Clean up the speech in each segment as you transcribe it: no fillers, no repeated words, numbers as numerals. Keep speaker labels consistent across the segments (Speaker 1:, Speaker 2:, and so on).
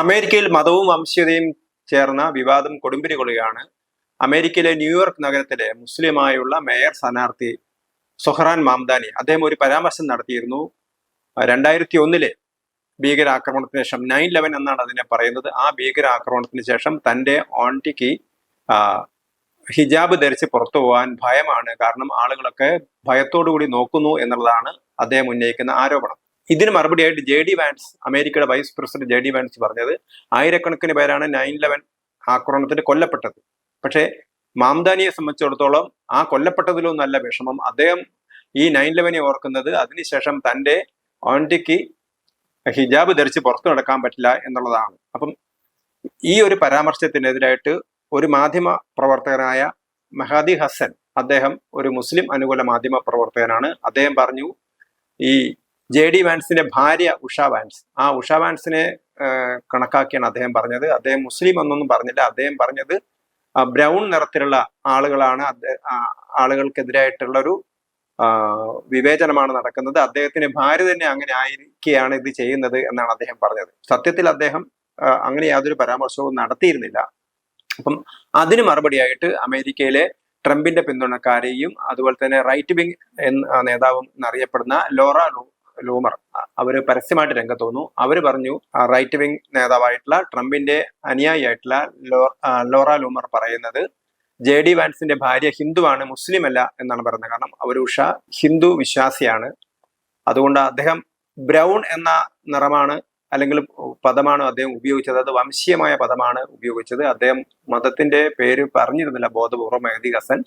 Speaker 1: അമേരിക്കയിൽ മതവും വംശീയതയും ചേർന്ന വിവാദം കൊടുമ്പിരി കൊള്ളുകയാണ്. അമേരിക്കയിലെ ന്യൂയോർക്ക് നഗരത്തിലെ മുസ്ലിമായുള്ള മേയർ സ്ഥാനാർത്ഥി സൊഹ്റാൻ മാംദാനി അദ്ദേഹം ഒരു പരാമർശം നടത്തിയിരുന്നു. 2001 ഭീകരാക്രമണത്തിന് ശേഷം 9/11 എന്നാണ് അതിനെ പറയുന്നത്. ആ ഭീകരാക്രമണത്തിന് ശേഷം തന്റെ ആന്റിക്ക് ഹിജാബ് ധരിച്ച് പുറത്തു പോകാൻ ഭയമാണ്, കാരണം ആളുകളൊക്കെ ഭയത്തോടുകൂടി നോക്കുന്നു എന്നുള്ളതാണ് അദ്ദേഹം ഉന്നയിക്കുന്ന ആരോപണം. ഇതിന് മറുപടിയായിട്ട് JD വാൻസ്, അമേരിക്കയുടെ വൈസ് പ്രസിഡന്റ് JD വാൻസ് പറഞ്ഞത് ആയിരക്കണക്കിന് പേരാണ് 9/11 ആക്രമണത്തിന് കൊല്ലപ്പെട്ടത്. പക്ഷേ മാംദാനിയെ സംബന്ധിച്ചിടത്തോളം ആ കൊല്ലപ്പെട്ടതിലൊന്നല്ല വിഷമം. അദ്ദേഹം ഈ 9/11 ഓർക്കുന്നത് അതിനുശേഷം തന്റെ ആന്റിക്ക് ഹിജാബ് ധരിച്ച് പുറത്തു നടക്കാൻ പറ്റില്ല എന്നുള്ളതാണ്. അപ്പം ഈ ഒരു പരാമർശത്തിനെതിരായിട്ട് ഒരു മാധ്യമ പ്രവർത്തകനായ മെഹദി ഹസൻ, അദ്ദേഹം ഒരു മുസ്ലിം അനുകൂല മാധ്യമ പ്രവർത്തകനാണ്. അദ്ദേഹം പറഞ്ഞു, ഈ JD വാൻസിന്റെ ഭാര്യ ഉഷ വാൻസ്, ആ ഉഷ വാൻസിനെ കണക്കാക്കിയാണ് അദ്ദേഹം പറഞ്ഞത്. അദ്ദേഹം മുസ്ലിം എന്നൊന്നും പറഞ്ഞില്ല. അദ്ദേഹം പറഞ്ഞത് ബ്രൗൺ നിറത്തിലുള്ള ആളുകൾക്കെതിരായിട്ടുള്ള ഒരു വിവേചനമാണ് നടക്കുന്നത്. അദ്ദേഹത്തിന്റെ ഭാര്യ തന്നെ അങ്ങനെ ആയിരിക്കെയാണ് ഇത് ചെയ്യുന്നത് എന്നാണ് അദ്ദേഹം പറഞ്ഞത്. സത്യത്തിൽ അദ്ദേഹം അങ്ങനെ യാതൊരു പരാമർശവും നടത്തിയിരുന്നില്ല. അപ്പം അതിന് മറുപടിയായിട്ട് അമേരിക്കയിലെ ട്രംപിന്റെ പിന്തുണക്കാരെയും അതുപോലെ തന്നെ റൈറ്റ് വിങ് നേതാവും എന്നറിയപ്പെടുന്ന ലോറ ലൂമർ അവര് പരസ്യമായിട്ട് രംഗത്ത് വന്നു. അവര് പറഞ്ഞു, റൈറ്റ് വിങ് നേതാവായിട്ടുള്ള ട്രംപിന്റെ അനുയായിയായിട്ടുള്ള ലോറ ലൂമർ പറയുന്നത് JD വാൻസിന്റെ ഭാര്യ ഹിന്ദുവാണ്, മുസ്ലിം അല്ല എന്നാണ് പറയുന്നത്. കാരണം ഉഷ ഹിന്ദു വിശ്വാസിയാണ്. അതുകൊണ്ട് അദ്ദേഹം ബ്രൗൺ എന്ന നിറമാണ് അല്ലെങ്കിൽ പദമാണ് അദ്ദേഹം ഉപയോഗിച്ചത്. അത് വംശീയമായ പദമാണ് ഉപയോഗിച്ചത്. അദ്ദേഹം മതത്തിന്റെ പേര് പറഞ്ഞിരുന്നില്ല ബോധപൂർവ്വം. മെഹദി ഹസൻ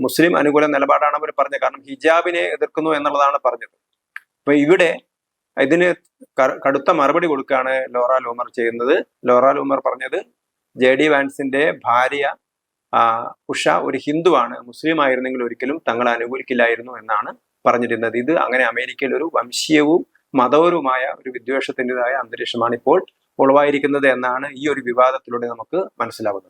Speaker 1: മുസ്ലിം അനുകൂല നിലപാടാണ് അവർ പറഞ്ഞത്. കാരണം ഹിജാബിനെ എതിർക്കുന്നു എന്നുള്ളതാണ് പറഞ്ഞത്. അപ്പൊ ഇവിടെ ഇതിന് കടുത്ത മറുപടി കൊടുക്കുകയാണ് ലോറ ലൂമർ ചെയ്യുന്നത്. ലോറ ലൂമർ പറഞ്ഞത് JD വാൻസിന്റെ ഭാര്യ ഉഷ ഒരു ഹിന്ദുവാണ്, മുസ്ലിം ആയിരുന്നെങ്കിൽ ഒരിക്കലും തങ്ങളെ അനുകൂലിക്കില്ലായിരുന്നു എന്നാണ് പറഞ്ഞിരുന്നത്. ഇത് അങ്ങനെ അമേരിക്കയിൽ ഒരു വംശീയവും മതപരവുമായ ഒരു വിദ്വേഷത്തിൻ്റെതായ അന്തരീക്ഷമാണ് ഇപ്പോൾ ഉളവായിരിക്കുന്നത് എന്നാണ് ഈ ഒരു വിവാദത്തിലൂടെ നമുക്ക് മനസ്സിലാവുന്നത്.